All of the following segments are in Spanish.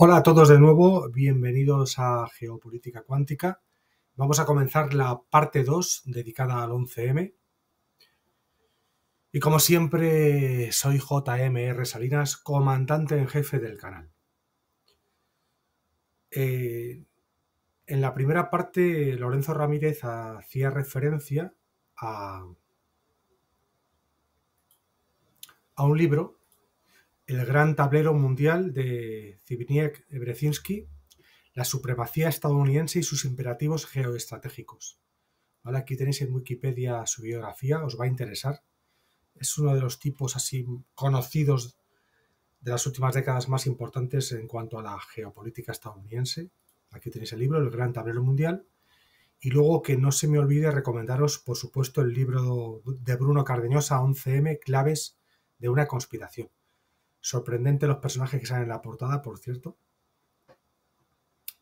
Hola a todos de nuevo, bienvenidos a Geopolítica Cuántica. Vamos a comenzar la parte 2 dedicada al 11M. Y como siempre, soy JMR Salinas, comandante en jefe del canal. En la primera parte, Lorenzo Ramírez hacía referencia a un libro, El Gran Tablero Mundial de Zbigniew Brzezinski, La supremacía estadounidense y sus imperativos geoestratégicos. ¿Vale? Aquí tenéis en Wikipedia su biografía, os va a interesar. Es uno de los tipos así conocidos de las últimas décadas más importantes en cuanto a la geopolítica estadounidense. Aquí tenéis el libro, El Gran Tablero Mundial. Y luego que no se me olvide recomendaros, por supuesto, el libro de Bruno Cardeñosa, 11M, Claves de una conspiración. Sorprendente los personajes que salen en la portada, por cierto.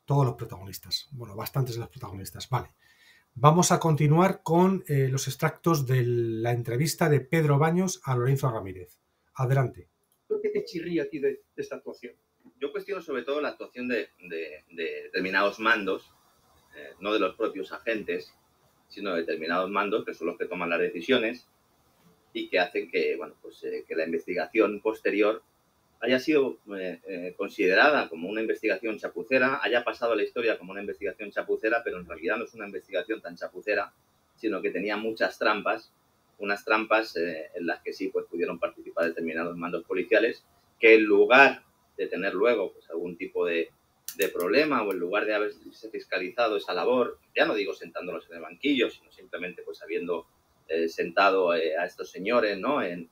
Todos los protagonistas. Bueno, bastantes de los protagonistas. Vale. Vamos a continuar con los extractos de la entrevista de Pedro Baños a Lorenzo Ramírez. Adelante. ¿Qué te chirría a ti de esta actuación? Yo cuestiono sobre todo la actuación de determinados mandos, no de los propios agentes, sino de determinados mandos que son los que toman las decisiones y que hacen que, bueno, pues, que la investigación posterior haya sido considerada como una investigación chapucera, haya pasado a la historia como una investigación chapucera, pero en realidad no es una investigación tan chapucera, sino que tenía muchas trampas, unas trampas en las que sí pues, pudieron participar determinados mandos policiales, que en lugar de tener luego pues, algún tipo de problema o en lugar de haberse fiscalizado esa labor, ya no digo sentándolos en el banquillo, sino simplemente pues habiendo sentado a estos señores, ¿no? en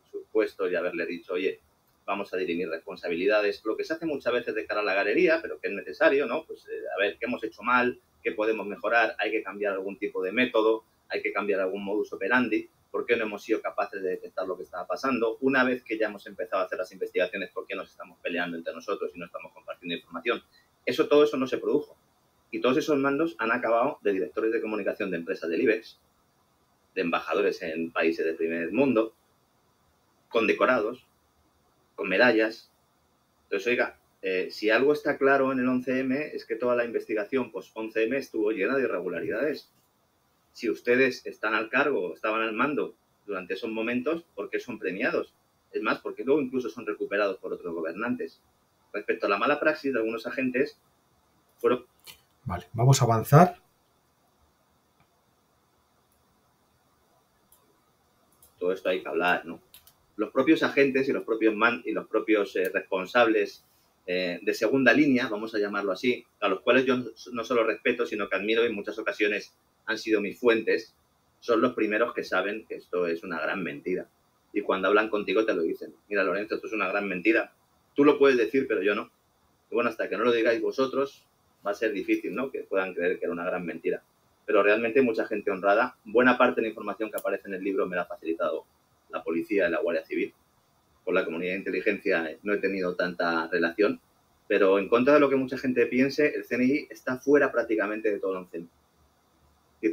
sus puestos y haberle dicho, oye, vamos a dirimir responsabilidades, lo que se hace muchas veces de cara a la galería, pero que es necesario, ¿no? Pues a ver, ¿qué hemos hecho mal? ¿Qué podemos mejorar? ¿Hay que cambiar algún tipo de método? ¿Hay que cambiar algún modus operandi? ¿Por qué no hemos sido capaces de detectar lo que estaba pasando? Una vez que ya hemos empezado a hacer las investigaciones, ¿por qué nos estamos peleando entre nosotros y no estamos compartiendo información? Todo eso no se produjo. Y todos esos mandos han acabado de directores de comunicación de empresas del IBEX, de embajadores en países del primer mundo, condecorados, con medallas. Entonces, oiga, si algo está claro en el 11M es que toda la investigación post-11M estuvo llena de irregularidades. Si ustedes están al cargo, estaban al mando durante esos momentos, ¿por qué son premiados? Es más, porque luego incluso son recuperados por otros gobernantes. Respecto a la mala praxis de algunos agentes, fueron... Vale, vamos a avanzar. Todo esto hay que hablar, ¿no? Los propios agentes y los propios responsables de segunda línea, vamos a llamarlo así, a los cuales yo no solo respeto, sino que admiro y en muchas ocasiones han sido mis fuentes, son los primeros que saben que esto es una gran mentira. Y cuando hablan contigo te lo dicen. Mira, Lorenzo, esto es una gran mentira. Tú lo puedes decir, pero yo no. Y bueno, hasta que no lo digáis vosotros, va a ser difícil, ¿no? Que puedan creer que era una gran mentira. Pero realmente mucha gente honrada, buena parte de la información que aparece en el libro me la ha facilitado la policía y la Guardia Civil. Con la comunidad de inteligencia no he tenido tanta relación, pero en contra de lo que mucha gente piense, el CNI está fuera prácticamente de todo el 11M.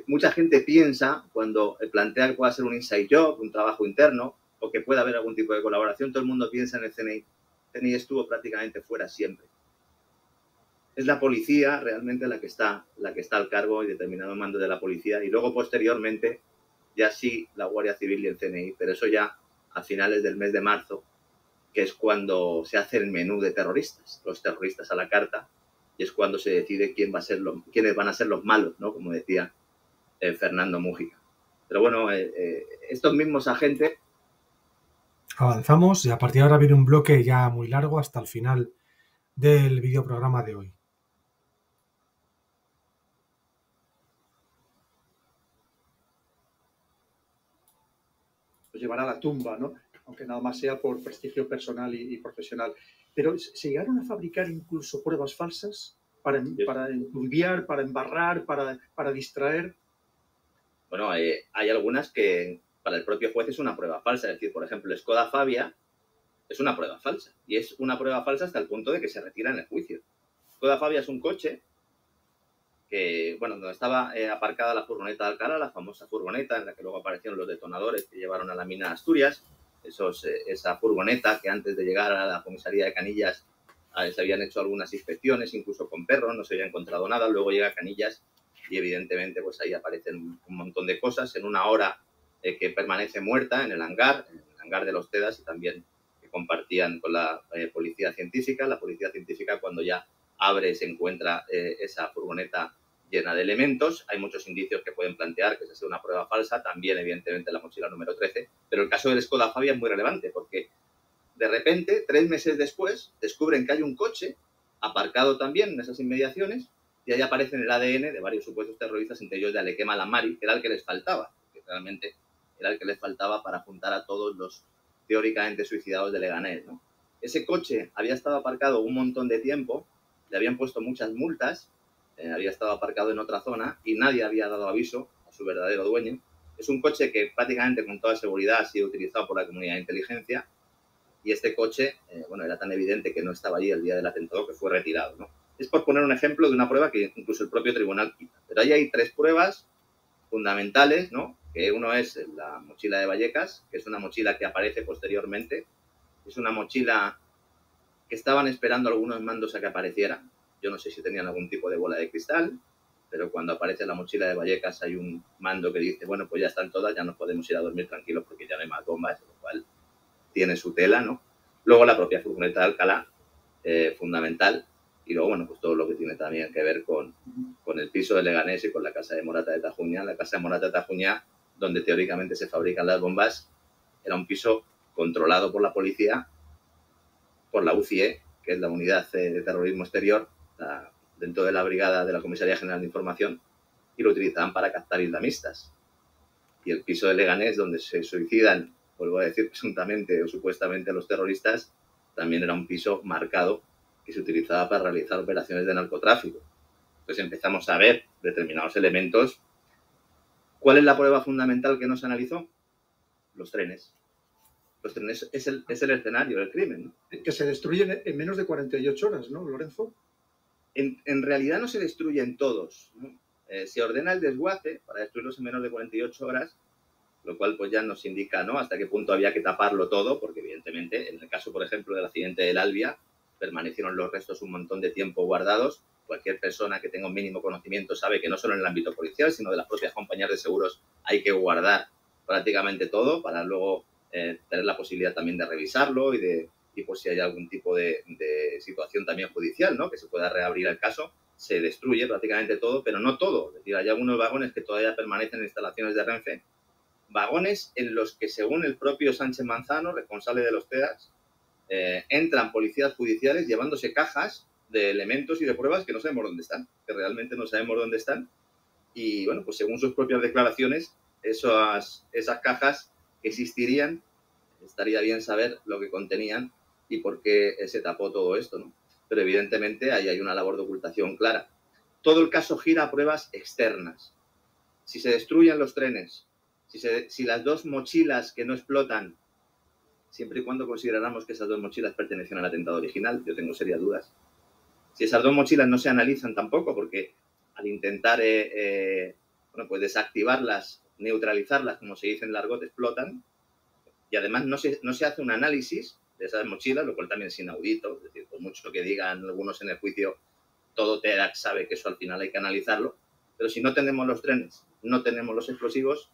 Mucha gente piensa, cuando plantea que pueda ser un inside job, un trabajo interno, o que pueda haber algún tipo de colaboración, todo el mundo piensa en el CNI. El CNI estuvo prácticamente fuera siempre. Es la policía realmente la que está al cargo y determinado mando de la policía, y luego posteriormente ya sí la Guardia Civil y el CNI, pero eso ya a finales del mes de marzo, que es cuando se hace el menú de terroristas, los terroristas a la carta, y es cuando se decide quiénes van a ser los malos, ¿no? Como decía Fernando Múgica. Pero bueno, estos mismos agentes... Avanzamos y a partir de ahora viene un bloque ya muy largo hasta el final del videoprograma de hoy. Pues llevar a la tumba, ¿no? Aunque nada más sea por prestigio personal y profesional. Pero se llegaron a fabricar incluso pruebas falsas para enturbiar, para embarrar, para distraer. Bueno, hay algunas que para el propio juez es una prueba falsa. Es decir, por ejemplo, el Skoda Fabia es una prueba falsa. Y es una prueba falsa hasta el punto de que se retira en el juicio. Skoda Fabia es un coche que, bueno, donde estaba aparcada la furgoneta de Alcalá, la famosa furgoneta en la que luego aparecieron los detonadores que llevaron a la mina de Asturias. Esa furgoneta que antes de llegar a la comisaría de Canillas se habían hecho algunas inspecciones, incluso con perros, no se había encontrado nada. Luego llega Canillas y evidentemente pues ahí aparecen un montón de cosas en una hora que permanece muerta en el hangar de los TEDAS, y también que compartían con la policía científica. La policía científica, cuando ya abre, se encuentra esa furgoneta llena de elementos. Hay muchos indicios que pueden plantear que esa sea una prueba falsa, también evidentemente la mochila número 13, pero el caso del Skoda Fabia es muy relevante porque de repente, 3 meses después, descubren que hay un coche aparcado también en esas inmediaciones, y ahí aparece el ADN de varios supuestos terroristas, entre ellos de Alequema Lamari, que era el que les faltaba, que realmente era el que les faltaba para juntar a todos los teóricamente suicidados de Leganés, ¿no? Ese coche había estado aparcado un montón de tiempo, le habían puesto muchas multas, había estado aparcado en otra zona y nadie había dado aviso a su verdadero dueño. Es un coche que prácticamente con toda seguridad ha sido utilizado por la comunidad de inteligencia, y este coche, bueno, era tan evidente que no estaba allí el día del atentado que fue retirado, ¿no? Es por poner un ejemplo de una prueba que incluso el propio tribunal quita. Pero ahí hay 3 pruebas fundamentales, ¿no? Que uno es la mochila de Vallecas, que es una mochila que aparece posteriormente. Es una mochila que estaban esperando algunos mandos a que apareciera. Yo no sé si tenían algún tipo de bola de cristal, pero cuando aparece la mochila de Vallecas hay un mando que dice, bueno, pues ya están todas, ya nos podemos ir a dormir tranquilos porque ya no hay más bombas, lo cual tiene su tela, ¿no? Luego la propia furgoneta de Alcalá, fundamental, y luego, bueno, pues todo lo que tiene también que ver con el piso de Leganés y con la casa de Morata de Tajuña. La casa de Morata de Tajuña, donde teóricamente se fabrican las bombas, era un piso controlado por la policía, por la UCIE, que es la Unidad de Terrorismo Exterior, dentro de la brigada de la Comisaría General de Información, y lo utilizaban para captar islamistas. Y el piso de Leganés, donde se suicidan, vuelvo a decir, presuntamente o supuestamente los terroristas, también era un piso marcado que se utilizaba para realizar operaciones de narcotráfico. Entonces empezamos a ver determinados elementos. ¿Cuál es la prueba fundamental que no se analizó? Los trenes. Los trenes es el escenario del crimen, ¿no? Que se destruyen en menos de 48 horas, ¿no, Lorenzo? En realidad no se destruyen todos, ¿no? Se ordena el desguace para destruirlos en menos de 48 horas, lo cual pues ya nos indica, ¿no?, hasta qué punto había que taparlo todo, porque evidentemente en el caso, por ejemplo, del accidente del Albia, permanecieron los restos un montón de tiempo guardados. Cualquier persona que tenga un mínimo conocimiento sabe que no solo en el ámbito policial, sino de las propias compañías de seguros, hay que guardar prácticamente todo para luego tener la posibilidad también de revisarlo y por si hay algún tipo de situación también judicial, ¿no?, que se pueda reabrir el caso. Se destruye prácticamente todo, pero no todo. Es decir, hay algunos vagones que todavía permanecen en instalaciones de Renfe, vagones en los que, según el propio Sánchez Manzano, responsable de los TEDAS, entran policías judiciales llevándose cajas de elementos y de pruebas que no sabemos dónde están, que realmente no sabemos dónde están. Y bueno, pues según sus propias declaraciones, esas cajas existirían. Estaría bien saber lo que contenían y por qué se tapó todo esto, ¿no? Pero evidentemente ahí hay una labor de ocultación clara. Todo el caso gira a pruebas externas. Si se destruyen los trenes, si las 2 mochilas que no explotan, siempre y cuando consideramos que esas 2 mochilas pertenecían al atentado original, yo tengo serias dudas. Si esas 2 mochilas no se analizan tampoco, porque al intentar bueno, pues desactivarlas, neutralizarlas, como se dice en el argot, explotan, y además no se hace un análisis de esas mochilas, lo cual también es inaudito. Es decir, por mucho que digan algunos en el juicio, todo TEDAC sabe que eso al final hay que analizarlo, pero si no tenemos los trenes, no tenemos los explosivos,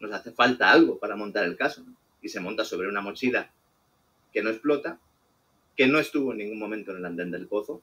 nos hace falta algo para montar el caso, ¿no? Y se monta sobre una mochila que no explota, que no estuvo en ningún momento en el andén del Pozo,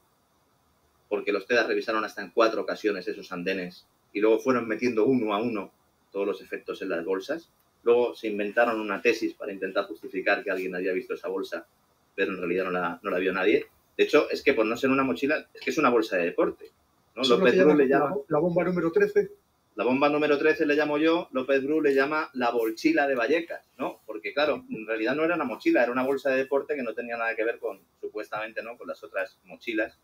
porque los TEDAS revisaron hasta en 4 ocasiones esos andenes y luego fueron metiendo uno a uno todos los efectos en las bolsas. Luego se inventaron una tesis para intentar justificar que alguien había visto esa bolsa, pero en realidad no la vio nadie. De hecho, es que por no ser una mochila, es que es una bolsa de deporte, ¿no? López Bru le llama la bomba número 13. La bomba número 13 le llamo yo, López Bru le llama la bolchila de Vallecas, ¿no? Porque claro, en realidad no era una mochila, era una bolsa de deporte que no tenía nada que ver con, supuestamente, ¿no?, con las otras mochilas.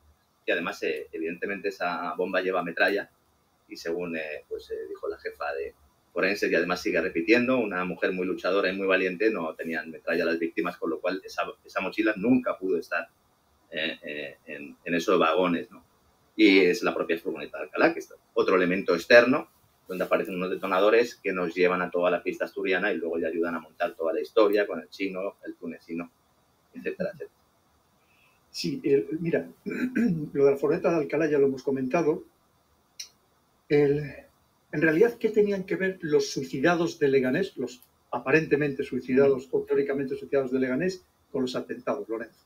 Y además, evidentemente, esa bomba lleva metralla y según dijo la jefa de forense, y además sigue repitiendo, una mujer muy luchadora y muy valiente, no tenían metralla las víctimas, con lo cual esa mochila nunca pudo estar en esos vagones, ¿no? Y es la propia furgoneta de Alcalá, que es otro elemento externo, donde aparecen unos detonadores que nos llevan a toda la pista asturiana y luego ya ayudan a montar toda la historia con el chino, el tunecino, etcétera, etcétera. Sí, mira, lo de la furgoneta de Alcalá ya lo hemos comentado. En realidad, ¿qué tenían que ver los suicidados de Leganés, los aparentemente suicidados o teóricamente suicidados de Leganés, con los atentados, Lorenzo?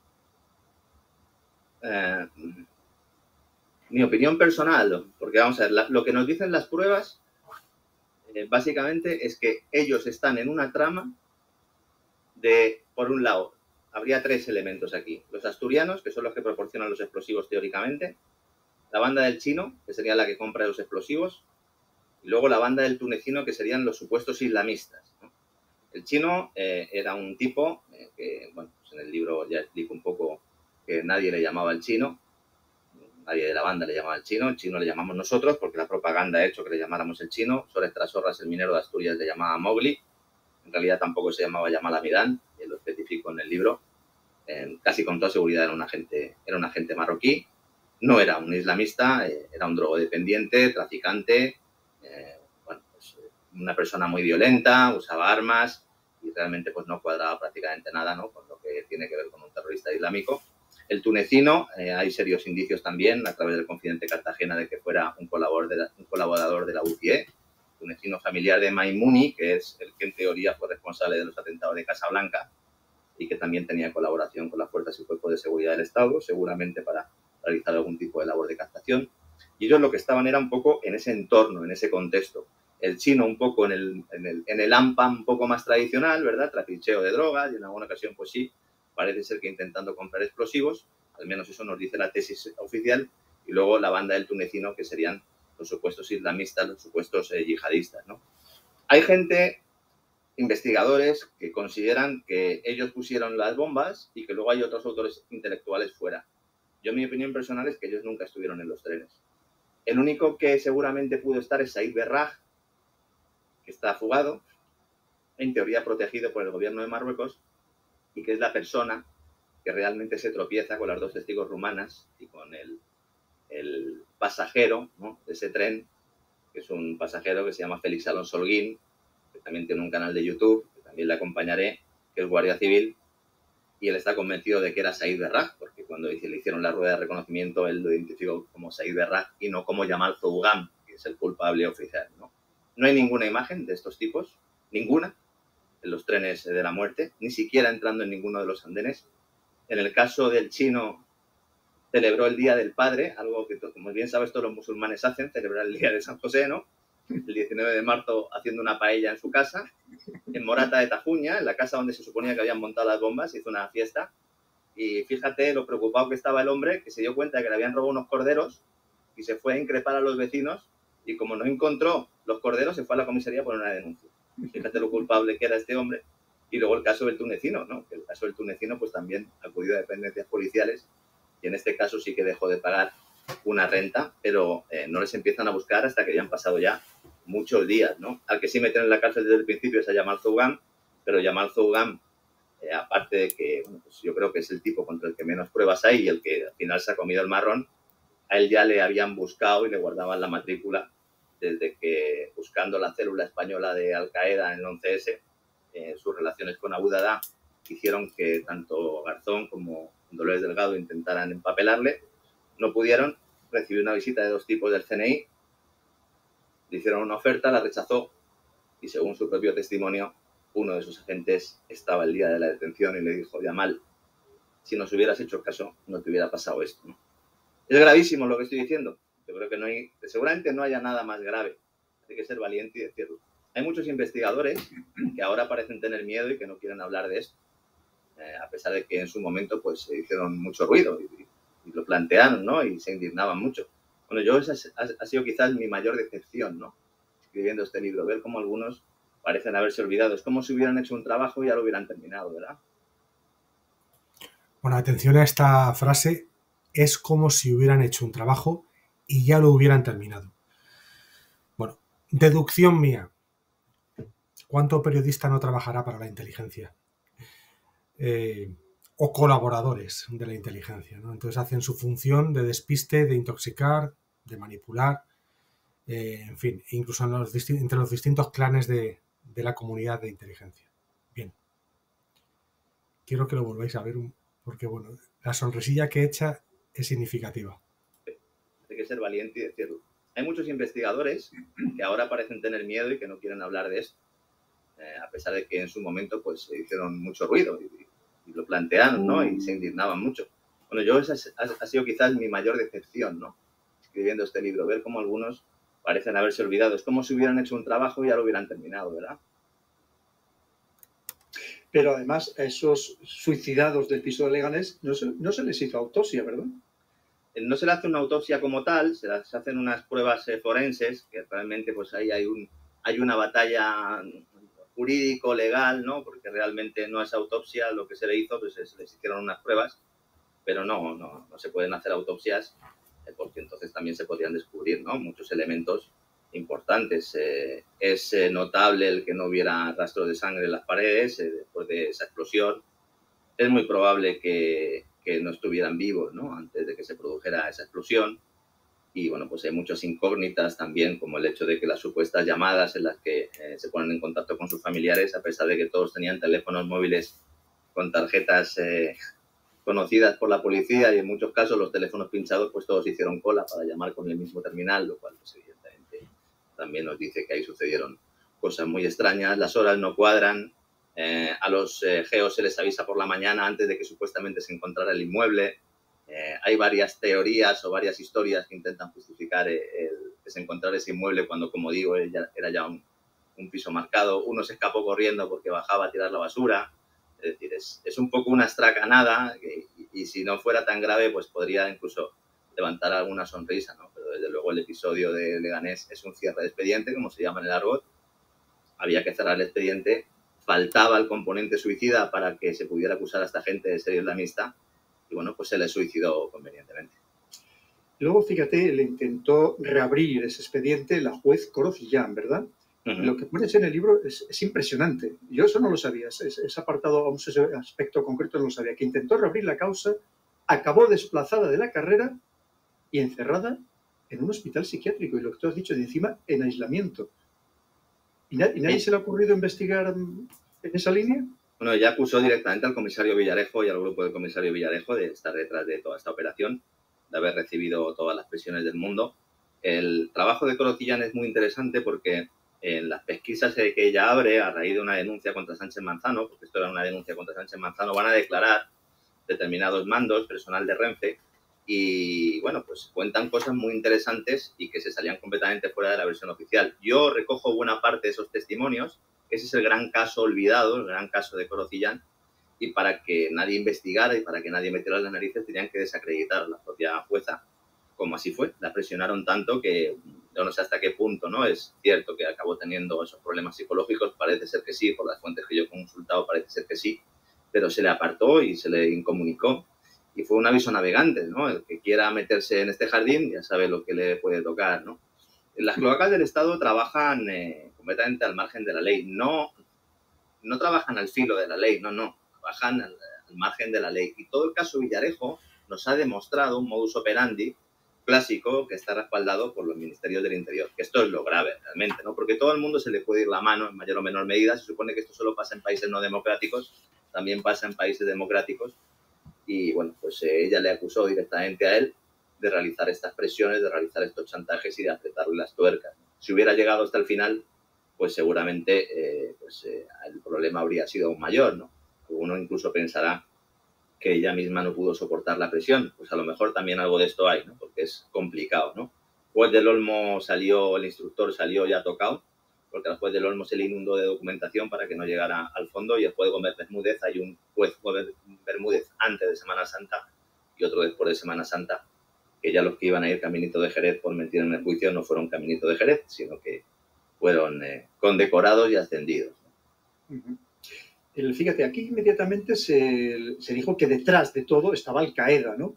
Mi opinión personal, porque vamos a ver, lo que nos dicen las pruebas básicamente es que ellos están en una trama de, por un lado, habría tres elementos aquí. Los asturianos, que son los que proporcionan los explosivos teóricamente, la banda del chino, que sería la que compra los explosivos, y luego la banda del tunecino, que serían los supuestos islamistas, ¿no? El chino era un tipo que, bueno, pues en el libro ya explico un poco que nadie le llamaba el chino, nadie de la banda le llamaba el chino le llamamos nosotros porque la propaganda ha hecho que le llamáramos el chino. Sores Trasorras, el minero de Asturias, le llamaba Mowgli. En realidad tampoco se llamaba Yamal Amidán, y lo especifico en el libro. Casi con toda seguridad era un agente marroquí. No era un islamista, era un drogodependiente, traficante, bueno, pues, una persona muy violenta, usaba armas y realmente pues no cuadraba prácticamente nada, ¿no?, con lo que tiene que ver con un terrorista islámico. El tunecino, hay serios indicios también a través del Confidente Cartagena de que fuera un colaborador de la UCIE, tunecino familiar de Maimouni, que es el que en teoría fue responsable de los atentados de Casablanca y que también tenía colaboración con las fuerzas y cuerpos de seguridad del Estado, seguramente para realizar algún tipo de labor de captación. Y ellos lo que estaban era un poco en ese entorno, en ese contexto. El chino un poco en el AMPA un poco más tradicional, ¿verdad? Trapicheo de drogas y en alguna ocasión, pues sí, parece ser que intentando comprar explosivos, al menos eso nos dice la tesis oficial, y luego la banda del tunecino, que serían los supuestos islamistas, los supuestos yihadistas, ¿no? Hay gente, investigadores, que consideran que ellos pusieron las bombas y que luego hay otros autores intelectuales fuera. Yo, mi opinión personal es que ellos nunca estuvieron en los trenes. El único que seguramente pudo estar es Said Berraj, que está fugado, en teoría protegido por el gobierno de Marruecos, y que es la persona que realmente se tropieza con las dos testigos rumanas y con el pasajero, ¿no?, de ese tren, que es un pasajero que se llama Félix Alonso Holguín, que también tiene un canal de YouTube, que también le acompañaré, que es guardia civil, y él está convencido de que era Said Berraj, porque cuando le hicieron la rueda de reconocimiento, él lo identificó como Said Berraj y no como Yamal Zougam, que es el culpable oficial, ¿no? No hay ninguna imagen de estos tipos, ninguna, en los trenes de la muerte, ni siquiera entrando en ninguno de los andenes. En el caso del chino, celebró el Día del Padre, algo que, como bien sabes, todos los musulmanes hacen, celebrar el Día de San José, ¿no? El 19 de marzo haciendo una paella en su casa. En Morata de Tajuña, en la casa donde se suponía que habían montado las bombas, hizo una fiesta. Y fíjate lo preocupado que estaba el hombre, que se dio cuenta de que le habían robado unos corderos y se fue a increpar a los vecinos, y como no encontró los corderos, se fue a la comisaría a poner una denuncia. Fíjate lo culpable que era este hombre. Y luego el caso del tunecino, ¿no? Que el caso del tunecino pues también acudió a dependencias policiales y en este caso sí que dejó de pagar una renta, pero no les empiezan a buscar hasta que ya han pasado ya muchos días, ¿no? Al que sí meten en la cárcel desde el principio es a Yamal Zougam, pero Yamal Zougam, aparte de que, bueno, pues yo creo que es el tipo contra el que menos pruebas hay y el que al final se ha comido el marrón, a él ya le habían buscado y le guardaban la matrícula desde que, buscando la célula española de Al-Qaeda en el 11S, sus relaciones con Abu Dada hicieron que tanto Garzón como Dolores Delgado intentaran empapelarle. No pudieron. Recibió una visita de dos tipos del CNI, le hicieron una oferta, la rechazó y, según su propio testimonio, uno de sus agentes estaba el día de la detención y le dijo: Yamal, si nos hubieras hecho caso, no te hubiera pasado esto, ¿no? Es gravísimo lo que estoy diciendo. Yo creo que seguramente no haya nada más grave. Hay que ser valiente y decirlo. Hay muchos investigadores que ahora parecen tener miedo y que no quieren hablar de esto, a pesar de que en su momento pues se hicieron mucho ruido y lo plantearon, ¿no? Y se indignaban mucho. Bueno, yo esa ha sido quizás mi mayor decepción, ¿no?, escribiendo este libro, ver cómo algunos parecen haberse olvidado. Es como si hubieran hecho un trabajo y ya lo hubieran terminado, ¿verdad? Bueno, atención a esta frase: es como si hubieran hecho un trabajo y ya lo hubieran terminado. Bueno, deducción mía. ¿Cuánto periodista no trabajará para la inteligencia? O colaboradores de la inteligencia, ¿no? Entonces hacen su función de despiste, de intoxicar, de manipular, en fin, incluso entre los distintos clanes de la comunidad de inteligencia. Bien. Quiero que lo volváis a ver porque bueno, la sonrisilla que echa es significativa. Hay que ser valiente y decirlo. Hay muchos investigadores que ahora parecen tener miedo y que no quieren hablar de esto, a pesar de que en su momento pues se hicieron mucho ruido y lo plantearon, ¿no? Y se indignaban mucho. Bueno, yo esa ha sido quizás mi mayor decepción, ¿no? Escribiendo este libro, ver cómo algunos parecen haberse olvidado. Es como si hubieran hecho un trabajo y ya lo hubieran terminado, ¿verdad? Pero además a esos suicidados del piso de Leganés no se les hizo autopsia, ¿verdad? No se le hace una autopsia como tal, se hacen unas pruebas forenses, que realmente pues ahí hay una batalla jurídico-legal, ¿no? Porque realmente no es autopsia lo que se le hizo, pues se les hicieron unas pruebas, pero no se pueden hacer autopsias, porque entonces también se podrían descubrir, ¿no? Muchos elementos importantes. Es notable el que no hubiera rastro de sangre en las paredes después de esa explosión. Es muy probable que no estuvieran vivos, ¿no? Antes de que se produjera esa explosión. Y bueno, pues hay muchas incógnitas también, como el hecho de que las supuestas llamadas en las que se ponen en contacto con sus familiares, a pesar de que todos tenían teléfonos móviles con tarjetas conocidas por la policía, y en muchos casos los teléfonos pinchados, pues todos hicieron cola para llamar con el mismo terminal, lo cual pues evidentemente también nos dice que ahí sucedieron cosas muy extrañas. Las horas no cuadran. A los geos se les avisa por la mañana antes de que supuestamente se encontrara el inmueble. Hay varias teorías o varias historias que intentan justificar que se encontrara ese inmueble cuando, como digo, era ya un piso marcado. Uno se escapó corriendo porque bajaba a tirar la basura. Es decir, es un poco una estracanada y si no fuera tan grave, pues podría incluso levantar alguna sonrisa, ¿no? Pero desde luego el episodio de Leganés es un cierre de expediente, como se llama en el argot. Había que cerrar el expediente. Faltaba el componente suicida para que se pudiera acusar a esta gente de ser islamista y bueno, pues se le suicidó convenientemente. Luego, fíjate, le intentó reabrir ese expediente la juez Corocillán, ¿verdad? Lo que pones en el libro es impresionante. Yo eso no lo sabía, ese apartado, ese aspecto concreto no lo sabía, que intentó reabrir la causa, acabó desplazada de la carrera y encerrada en un hospital psiquiátrico, y lo que tú has dicho, de encima, en aislamiento. ¿Y nadie se le ha ocurrido investigar en esa línea? Bueno, ella acusó directamente al comisario Villarejo y al grupo del comisario Villarejo de estar detrás de toda esta operación, de haber recibido todas las presiones del mundo. El trabajo de Corocillán es muy interesante porque en las pesquisas que ella abre a raíz de una denuncia contra Sánchez Manzano, porque esto era una denuncia contra Sánchez Manzano, van a declarar determinados mandos, personal de Renfe, y bueno, pues cuentan cosas muy interesantes y que se salían completamente fuera de la versión oficial. Yo recojo buena parte de esos testimonios. Ese es el gran caso olvidado, el gran caso de Corocillán, y para que nadie investigara y para que nadie metiera las narices tenían que desacreditar a la propia jueza, como así fue. La presionaron tanto que yo no sé hasta qué punto, ¿no? Es cierto que acabó teniendo esos problemas psicológicos, parece ser que sí, por las fuentes que yo he consultado parece ser que sí, pero se le apartó y se le incomunicó. Y fue un aviso navegante, ¿no? El que quiera meterse en este jardín ya sabe lo que le puede tocar, ¿no? Las cloacas del Estado trabajan completamente al margen de la ley. No trabajan al filo de la ley, no. Trabajan al margen de la ley. Y todo el caso Villarejo nos ha demostrado un modus operandi clásico que está respaldado por los ministerios del Interior. Que esto es lo grave, realmente, ¿no? Porque todo el mundo se le puede ir la mano en mayor o menor medida. Se supone que esto solo pasa en países no democráticos, también pasa en países democráticos. Y bueno, pues ella le acusó directamente a él de realizar estas presiones, de realizar estos chantajes y de apretarle las tuercas. Si hubiera llegado hasta el final, pues seguramente el problema habría sido aún mayor, ¿no? Uno incluso pensará que ella misma no pudo soportar la presión. Pues a lo mejor también algo de esto hay, ¿no? Porque es complicado, ¿no? El juez del Olmo salió, el instructor salió ya tocado, porque al juez del Olmo se le inundó de documentación para que no llegara al fondo, y el juez Gómez Bermúdez, hay un juez Gómez Bermúdez antes de Semana Santa y otro después de Semana Santa, que ya los que iban a ir caminito de Jerez por mentir en el juicio no fueron caminito de Jerez, sino que fueron condecorados y ascendidos. Fíjate, aquí inmediatamente se dijo que detrás de todo estaba Al-Qaeda, ¿no?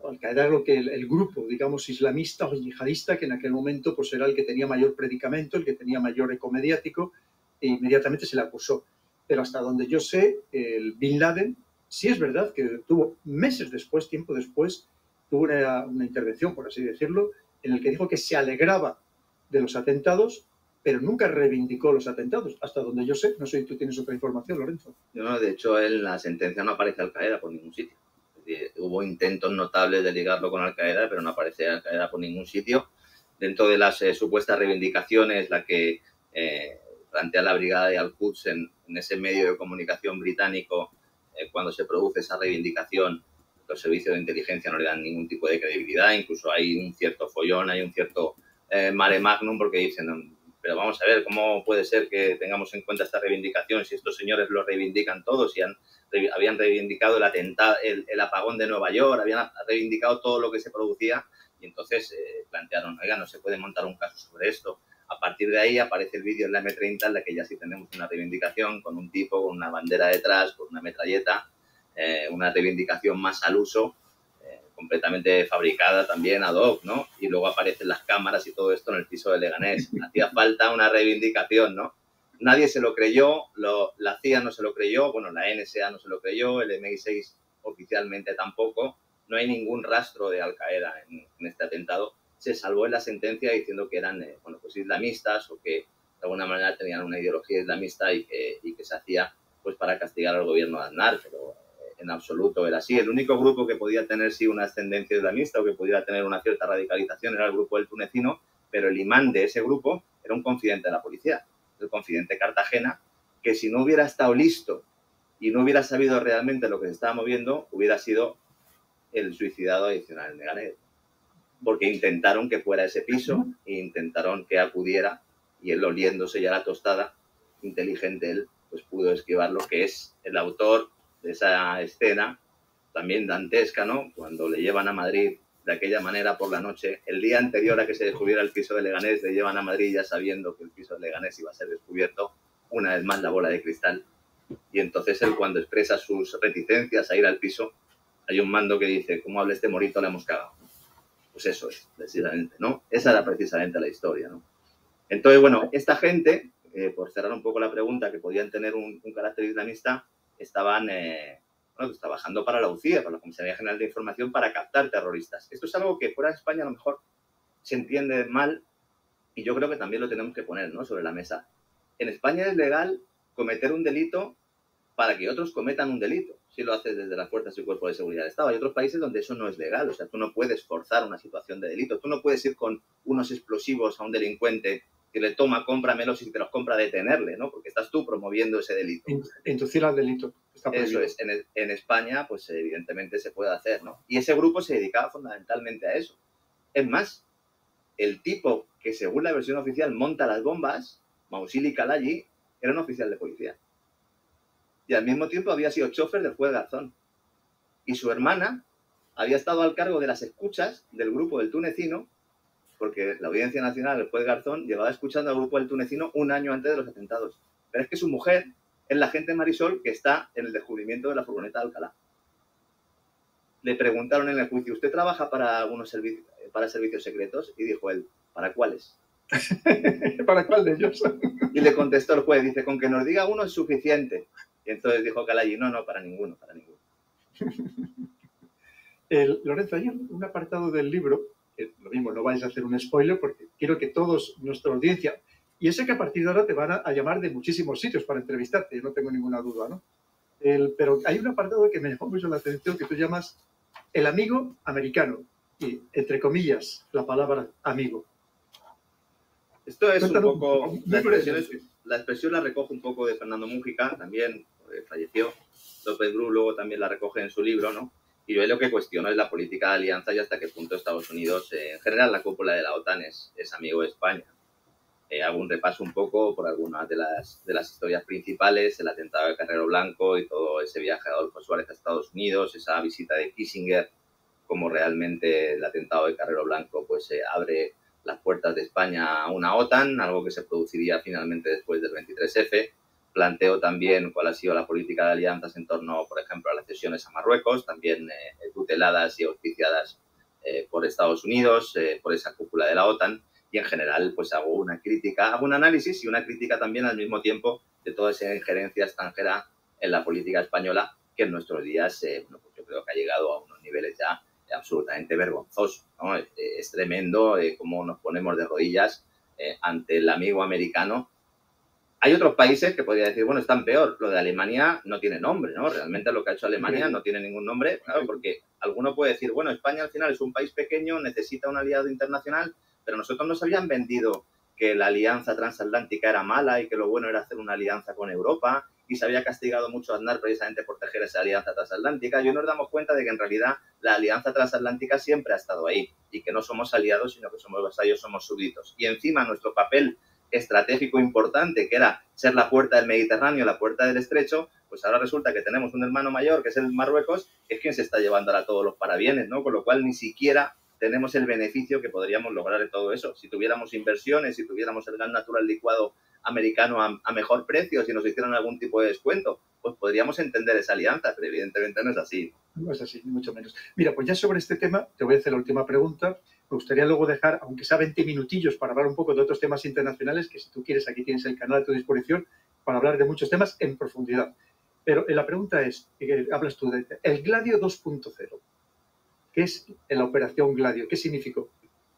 Al-Qaeda era lo que el grupo, digamos, islamista o yihadista, que en aquel momento pues, era el que tenía mayor predicamento, el que tenía mayor eco mediático, e inmediatamente se le acusó. Pero hasta donde yo sé, el Bin Laden, sí es verdad que tuvo meses después, tiempo después, tuvo una intervención, por así decirlo, en el que dijo que se alegraba de los atentados, pero nunca reivindicó los atentados, hasta donde yo sé. No sé si tú tienes otra información, Lorenzo. No, de hecho, en la sentencia no aparece Al-Qaeda por ningún sitio. Hubo intentos notables de ligarlo con Al-Qaeda, pero no aparece Al-Qaeda por ningún sitio. Dentro de las supuestas reivindicaciones, la que plantea la brigada de Al-Quds en ese medio de comunicación británico, cuando se produce esa reivindicación, los servicios de inteligencia no le dan ningún tipo de credibilidad, incluso hay un cierto follón, hay un cierto mare magnum, porque dicen, pero vamos a ver, ¿cómo puede ser que tengamos en cuenta esta reivindicación si estos señores lo reivindican todos, si habían reivindicado el atentado, el apagón de Nueva York, habían reivindicado todo lo que se producía? Y entonces plantearon, oiga, no se puede montar un caso sobre esto. A partir de ahí aparece el vídeo en la M30 en la que ya sí tenemos una reivindicación con un tipo, con una bandera detrás, con una metralleta, una reivindicación más al uso, completamente fabricada también ad hoc, ¿no? Y luego aparecen las cámaras y todo esto en el piso de Leganés. Hacía falta una reivindicación, ¿no? Nadie se lo creyó, la CIA no se lo creyó, bueno, la NSA no se lo creyó, el MI6 oficialmente tampoco. No hay ningún rastro de Al-Qaeda en este atentado. Se salvó en la sentencia diciendo que eran bueno, pues islamistas o que de alguna manera tenían una ideología islamista y que se hacía pues para castigar al gobierno de Aznar, pero en absoluto era así. El único grupo que podía tener sí una ascendencia islamista o que pudiera tener una cierta radicalización era el grupo del tunecino, pero el imán de ese grupo era un confidente de la policía, el confidente Cartagena, que si no hubiera estado listo y no hubiera sabido realmente lo que se estaba moviendo, hubiera sido el suicidado adicional en Leganés. Porque intentaron que fuera ese piso e intentaron que acudiera y él, oliéndose ya la tostada, inteligente él, pues pudo esquivarlo, que es el autor de esa escena también dantesca, ¿no? Cuando le llevan a Madrid de aquella manera por la noche, el día anterior a que se descubriera el piso de Leganés, le llevan a Madrid ya sabiendo que el piso de Leganés iba a ser descubierto, una vez más la bola de cristal. Y entonces él, cuando expresa sus reticencias a ir al piso, hay un mando que dice, ¿cómo habla este morito? Le hemos cagado. Pues eso es, precisamente, ¿no? Esa era precisamente la historia, ¿no? Entonces, bueno, esta gente, por cerrar un poco la pregunta, que podían tener un carácter islamista, estaban bueno, trabajando para la UCIA, para la Comisaría General de Información, para captar terroristas. Esto es algo que fuera de España a lo mejor se entiende mal y yo creo que también lo tenemos que poner, ¿no?, sobre la mesa. En España es legal cometer un delito para que otros cometan un delito, si lo haces desde las fuerzas y cuerpos de seguridad del Estado. Hay otros países donde eso no es legal, o sea, tú no puedes forzar una situación de delito, tú no puedes ir con unos explosivos a un delincuente que le toma, cómpramelos y si te los compra, detenerle, ¿no? Porque estás tú promoviendo ese delito. Inducir al delito. Está prohibido. Eso es, en España, pues evidentemente se puede hacer, ¿no? Y ese grupo se dedicaba fundamentalmente a eso. Es más, el tipo que según la versión oficial monta las bombas, Mausili Kalayi, era un oficial de policía. Y al mismo tiempo había sido chofer del juez Garzón. Y su hermana había estado al cargo de las escuchas del grupo del tunecino, porque la Audiencia Nacional, el juez Garzón, llevaba escuchando al grupo del tunecino un año antes de los atentados. Pero es que su mujer es la agente Marisol que está en el descubrimiento de la furgoneta de Alcalá. Le preguntaron en el juicio, ¿usted trabaja para algunos servicios secretos? Y dijo él, ¿para cuáles? ¿Para cuál de ellos? Y le contestó el juez, dice, con que nos diga uno es suficiente. Y entonces dijo Kalayi, no, para ninguno, para ninguno. Lorenzo, hay un apartado del libro, lo mismo, no vais a hacer un spoiler porque quiero que todos, nuestra audiencia, y sé que a partir de ahora te van a llamar de muchísimos sitios para entrevistarte, no tengo ninguna duda, ¿no? Pero hay un apartado que me llamó mucho la atención que tú llamas el amigo americano, y entre comillas, la palabra amigo. Esto es un poco, la expresión la recoge un poco de Fernando Múgica, también falleció. López Bru luego también la recoge en su libro, ¿no? Y yo lo que cuestiono es la política de alianza y hasta qué punto Estados Unidos, en general la cúpula de la OTAN es amigo de España. Hago un repaso un poco por algunas de las historias principales, el atentado de Carrero Blanco y todo ese viaje de Adolfo Suárez a Estados Unidos, esa visita de Kissinger, como realmente el atentado de Carrero Blanco pues abre las puertas de España a una OTAN, algo que se produciría finalmente después del 23F. Planteo también cuál ha sido la política de alianzas en torno, por ejemplo, a las cesiones a Marruecos, también tuteladas y auspiciadas por Estados Unidos, por esa cúpula de la OTAN, y en general pues hago una crítica, hago un análisis y una crítica también al mismo tiempo de toda esa injerencia extranjera en la política española que en nuestros días, bueno, pues yo creo que ha llegado a unos niveles ya absolutamente vergonzosos, ¿no? Es tremendo cómo nos ponemos de rodillas ante el amigo americano Hay otros países que podría decir, bueno, están peor. Lo de Alemania no tiene nombre, ¿no? Realmente lo que ha hecho Alemania no tiene ningún nombre, claro, porque alguno puede decir, bueno, España al final es un país pequeño, necesita un aliado internacional, pero nosotros nos habían vendido que la alianza transatlántica era mala y que lo bueno era hacer una alianza con Europa, y se había castigado mucho a Aznar precisamente por tejer esa alianza transatlántica, y hoy nos damos cuenta de que en realidad la alianza transatlántica siempre ha estado ahí, y que no somos aliados, sino que somos vasallos, somos súbditos. Y encima nuestro papel estratégico importante, que era ser la puerta del Mediterráneo, la puerta del Estrecho, pues ahora resulta que tenemos un hermano mayor, que es el Marruecos, que es quien se está llevando ahora todos los parabienes, ¿no? Con lo cual ni siquiera tenemos el beneficio que podríamos lograr de todo eso. Si tuviéramos inversiones, si tuviéramos el gas natural licuado americano a mejor precio, si nos hicieran algún tipo de descuento, pues podríamos entender esa alianza, pero evidentemente no es así. No es así, ni mucho menos. Mira, pues ya sobre este tema te voy a hacer la última pregunta. Me gustaría luego dejar, aunque sea 20 minutillos, para hablar un poco de otros temas internacionales, que si tú quieres, aquí tienes el canal a tu disposición para hablar de muchos temas en profundidad. Pero la pregunta es, hablas tú de el Gladio 2.0. ¿Qué es la operación Gladio? ¿Qué significó?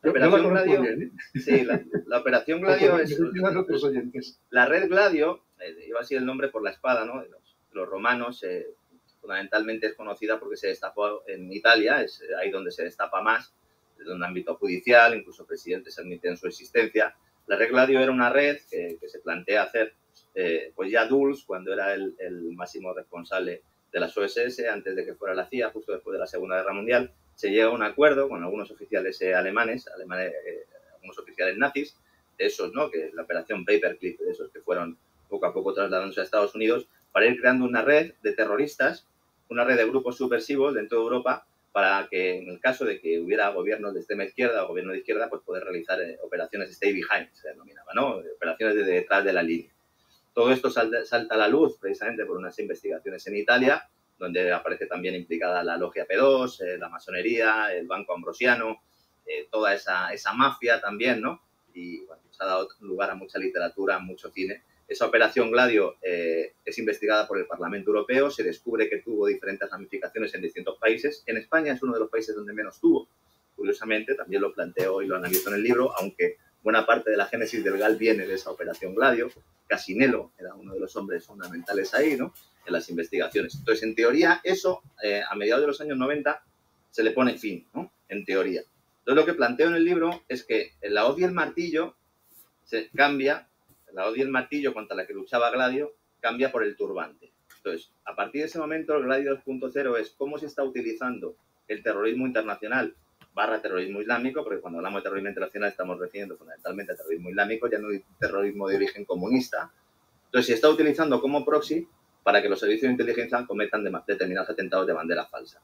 La operación Gladio, bien, ¿eh? Sí, la operación Gladio es la red Gladio, iba así el nombre por la espada, ¿no? Los romanos, fundamentalmente es conocida porque se destapó en Italia, es ahí donde se destapa más, desde un ámbito judicial, incluso presidentes admiten su existencia. La red Gladio era una red que se plantea hacer, pues ya Dulles, cuando era el máximo responsable de las OSS, antes de que fuera la CIA, justo después de la Segunda Guerra Mundial, se llega a un acuerdo con algunos oficiales alemanes, algunos oficiales nazis, de esos, ¿no? Que la operación Paperclip, de esos que fueron poco a poco trasladándose a Estados Unidos, para ir creando una red de terroristas, una red de grupos subversivos dentro de Europa, para que en el caso de que hubiera gobiernos de extrema izquierda o gobierno de izquierda, pues poder realizar operaciones stay behind, se denominaba, ¿no? Operaciones de detrás de la línea. Todo esto salta a la luz precisamente por unas investigaciones en Italia, donde aparece también implicada la Logia P2, la masonería, el Banco Ambrosiano, toda esa mafia también, ¿no? Y bueno, pues ha dado lugar a mucha literatura, a mucho cine. Esa operación Gladio es investigada por el Parlamento Europeo, se descubre que tuvo diferentes ramificaciones en distintos países. En España es uno de los países donde menos tuvo. Curiosamente, también lo planteo y lo analizo en el libro, aunque buena parte de la génesis del GAL viene de esa operación Gladio. Casinello era uno de los hombres fundamentales ahí, ¿no? En las investigaciones. Entonces, en teoría, eso, a mediados de los años 90, se le pone fin, ¿no? En teoría. Entonces, lo que planteo en el libro es que la hoz y el martillo se cambia, la hoz y el martillo contra la que luchaba Gladio cambia por el turbante. Entonces, a partir de ese momento, el Gladio 2.0 es cómo se está utilizando el terrorismo internacional / terrorismo islámico, porque cuando hablamos de terrorismo internacional estamos refiriendo fundamentalmente a terrorismo islámico, ya no hay terrorismo de origen comunista. Entonces, se está utilizando como proxy para que los servicios de inteligencia cometan determinados atentados de bandera falsa.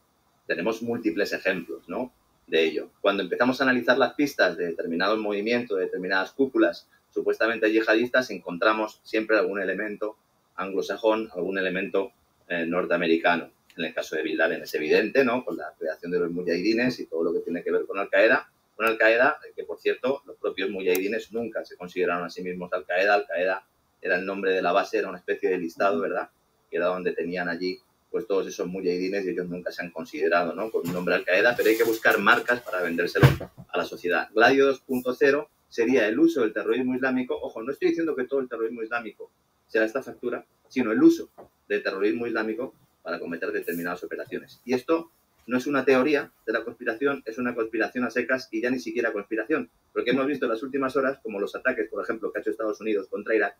Tenemos múltiples ejemplos, ¿no?, de ello. Cuando empezamos a analizar las pistas de determinados movimientos, de determinadas cúpulas supuestamente yihadistas, encontramos siempre algún elemento anglosajón, algún elemento norteamericano. En el caso de Bin Laden es evidente, ¿no?, con la creación de los mujahidines y todo lo que tiene que ver con Al-Qaeda. Con Al-Qaeda, que por cierto, los propios mujahidines nunca se consideraron a sí mismos Al-Qaeda. Al-Qaeda era el nombre de la base, era una especie de listado, ¿verdad?, que era donde tenían allí pues todos esos mujahidines, y ellos nunca se han considerado, ¿no?, con un nombre Al-Qaeda, pero hay que buscar marcas para vendérselo a la sociedad. Gladio 2.0 sería el uso del terrorismo islámico. Ojo, no estoy diciendo que todo el terrorismo islámico sea esta factura, sino el uso del terrorismo islámico para cometer determinadas operaciones. Y esto no es una teoría de la conspiración, es una conspiración a secas, y ya ni siquiera conspiración, porque hemos visto en las últimas horas como los ataques, por ejemplo, que ha hecho Estados Unidos contra Irak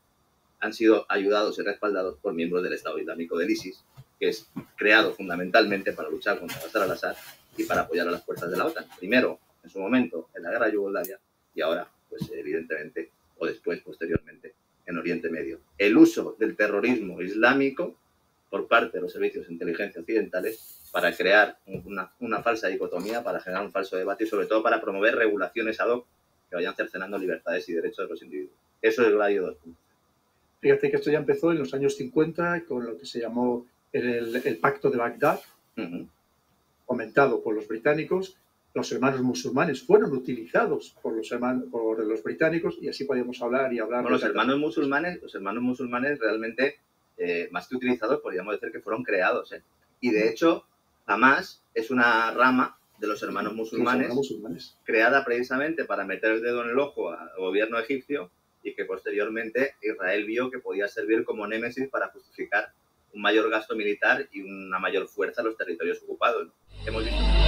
han sido ayudados y respaldados por miembros del Estado Islámico del ISIS, que es creado fundamentalmente para luchar contra Bashar al-Assad y para apoyar a las fuerzas de la OTAN. Primero, en su momento, en la guerra de Yugoslavia, y ahora, pues evidentemente, o después, posteriormente, en Oriente Medio. El uso del terrorismo islámico por parte de los servicios de inteligencia occidentales para crear una falsa dicotomía, para generar un falso debate y sobre todo para promover regulaciones ad hoc que vayan cercenando libertades y derechos de los individuos. Eso es el Gladio 2. Fíjate que esto ya empezó en los años 50 con lo que se llamó el Pacto de Bagdad, fomentado por los británicos. Los hermanos musulmanes fueron utilizados por los británicos, y así podemos hablar y hablar. Bueno, los hermanos musulmanes realmente, más que utilizados, podríamos decir que fueron creados, ¿eh? Y de hecho, Hamas es una rama de los hermanos musulmanes, creada precisamente para meter el dedo en el ojo al gobierno egipcio y que posteriormente Israel vio que podía servir como némesis para justificar un mayor gasto militar y una mayor fuerza en los territorios ocupados, ¿no? Hemos visto